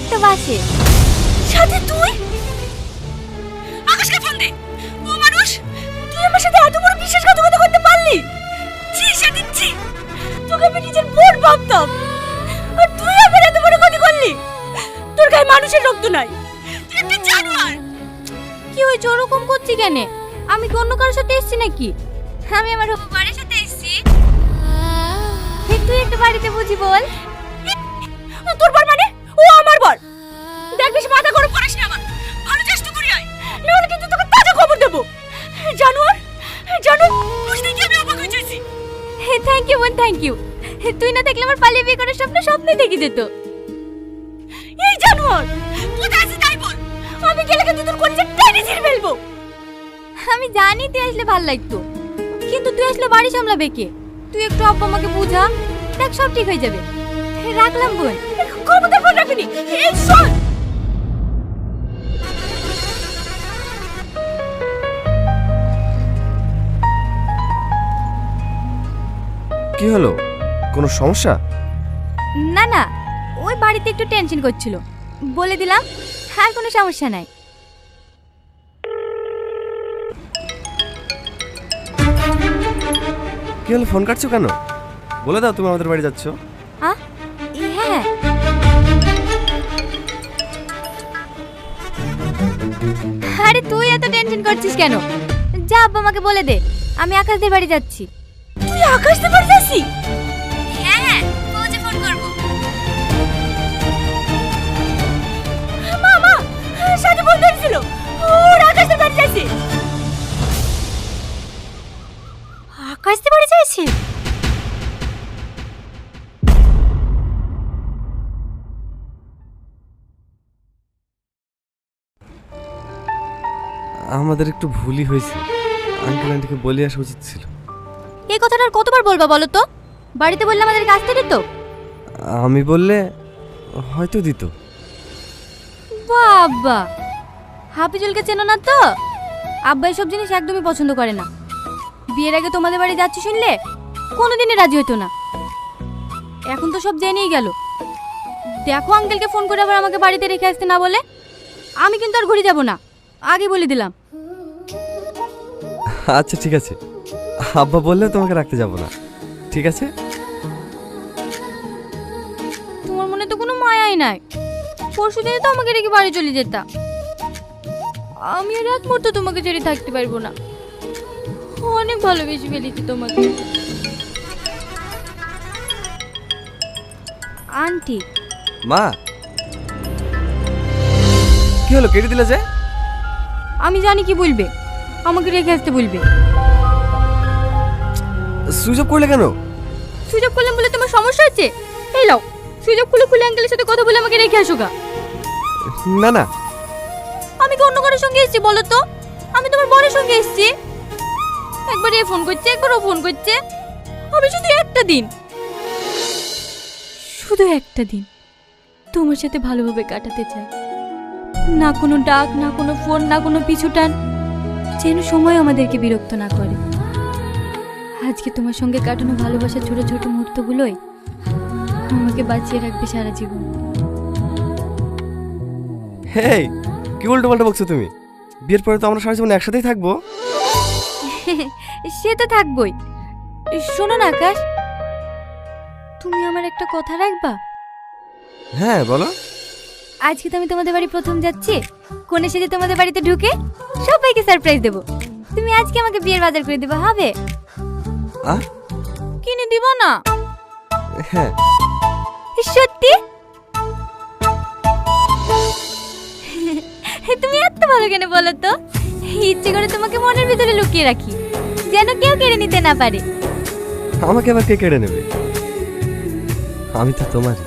একটা বাসে। সাথে তুই? আকাশকে ফোন দে। ও মানুষ, তুই আমার সাথে এত বড় বিশ্বাসঘাতকতা করতে পারলি? ছি সাথে ছি। তোকে আমি নিজের বোন ভাবতাম, আর তুই আমার এত বড় ক্ষতি করলি। তোর গায়ে মানুষের রক্ত নাই, তুই একটা জানোয়ার। কি হয়েছে ওরকম করছি কেন? আমি কি অন্য কারোর সাথে এসেছি নাকি? আমি আমার বাড়ির সাথে এসেছি। তুই একটা বাড়িতে বুঝি বল। তোর বর মানে? ও আমার বর। দেখ বেশি মাথা গরম করিস না আমার। ভালো চেষ্টা করি আয়, নাহলে কিন্তু তোকে তাজা খবর দেবো। জানোয়ার, জানো বুঝতে কি আমি অবাক হয়ে যাচ্ছি। থ্যাংক ইউ বোন, থ্যাংক ইউ। তুই না দেখলে আমার পালিয়ে বিয়ে করার স্বপ্নে দেখে যেত। এই জানোয়ার, কোথায় আছিস তাই বল। আমি গেলে কিন্তু তোর কোন টেনে ছিঁড়ে ফেলবো। আমি জানি তুই আসলে ভালো লাগতো, কিন্তু তুই আসলে বাড়ি সামলাবে কে? তুই একটু আব্বা আমাকে বুঝা, দেখ সব ঠিক হয়ে যাবে। রাখলাম বোন। খবরদার ফোন রাখবি। এই শোন, কি হলো, কোনো সমস্যা? না না, ওই বাড়িতে একটু টেনশন করছিল, বলে দিলাম। আর কোনো সমস্যা নাই। কি হলো, ফোন কাটছো কেন? বলে দাও তুমি আমাদের বাড়ি যাচ্ছ। হ্যাঁ, আরে তুই এত টেনশন করছিস কেন? যা আব্বা আমাকে বলে দে, আমি আকাশদের বাড়ি যাচ্ছি। তুই আকাশদের বাড়ি যাচ্ছিস? হ্যাঁ হ্যাঁ, পৌঁছে ফোন করব। মামা সাথে বলতে ছিল ওর আকাশদের বাড়ি যাচ্ছে। আকাশদের বাড়ি যাচ্ছে? আমাদের একটু ভুলই হয়েছে, আঙ্কেল আন্টিকে বলে আসা উচিত ছিল। এই কথাটা আর কতবার বলবা বলো তো? বাড়িতে বললে আমাদের আসতে দিত? আমি বললে হয়তো দিত। বাবা, হাফিজুলকে চেনো না তো? আব্বা এসব জিনিস একদমই পছন্দ করে না। বিয়ের আগে তোমাদের বাড়ি যাচ্ছি শুনলে কোনোদিনই রাজি হতো না। এখন তো সব জেনেই গেল। দেখো আঙ্কেলকে ফোন করে আবার আমাকে বাড়িতে রেখে আসতে না বলে। আমি কিন্তু আর ঘুরে যাব না, আগে বলে দিলাম। আচ্ছা ঠিক আছে, আব্বা বললে তোমাকে রাখতে যাব না, ঠিক আছে? তোমার মনে তো কোনো মায়াই নাই। পরশু দিনে তো আমাকে রেখে বাড়ি চলে যেতা। আমি আর এক মুহূর্ত তোমাকে ছেড়ে থাকতে পারবো না। অনেক ভালোবেসে ফেলেছি তোমাকে। আন্টি। মা, কি হলো, কেটে দিলে যে? আমি জানি কি বলবে, আমাকে রেখে আসতে বলবে। সুইচ অফ করলে কেন? সুইচ অফ করলাম বলে তোমার সমস্যা হচ্ছে? এই লাও, সুইচ অফ খুলে আঙ্কেলের সাথে কথা বলে আমাকে রেখে আসো গা। না না, আমি কি অন্য কারোর সঙ্গে এসেছি বলো তো? আমি তোমার বরের সঙ্গে এসেছি। একবার এ ফোন করছে, একবার ও ফোন করছে। আমি শুধু একটা দিন, শুধু একটা দিন তোমার সাথে ভালোভাবে কাটাতে চাই। না কোনো ডাক, না কোনো ফোন, না কোনো পিছু টান, যেন সময় আমাদেরকে বিরক্ত না করে। আজকে তোমার সঙ্গে কাটানো ভালোবাসার ছোট ছোট মুহূর্তগুলোই আমাকে বাঁচিয়ে রাখবে সারা জীবন। হেই, কি উল্টো পাল্টা বকছো তুমি? বিয়ের পরে তো আমরা সারা জীবন একসাথেই থাকবো। সে তো থাকবই। শোনো না আকাশ, তুমি আমার একটা কথা রাখবা? হ্যাঁ বলো। আজকে তো আমি তোমাদের বাড়ি প্রথম যাচ্ছি, কোণে সেজে তোমাদের বাড়িতে ঢুকে সবাইকে সারপ্রাইজ দেবো। তুমি আজকে আমাকে বিয়ের বাজার করে দেবে, হবে? কিনে দিব না? হ্যাঁ। সত্যি? তুমি এত ভালো কেন বলো তো? ইচ্ছে করে তোমাকে মনের ভিতরে লুকিয়ে রাখি, যেন কেউ কেড়ে নিতে না পারে। আমাকে আবার কে কেড়ে নেবে? আমি তো তোমারই।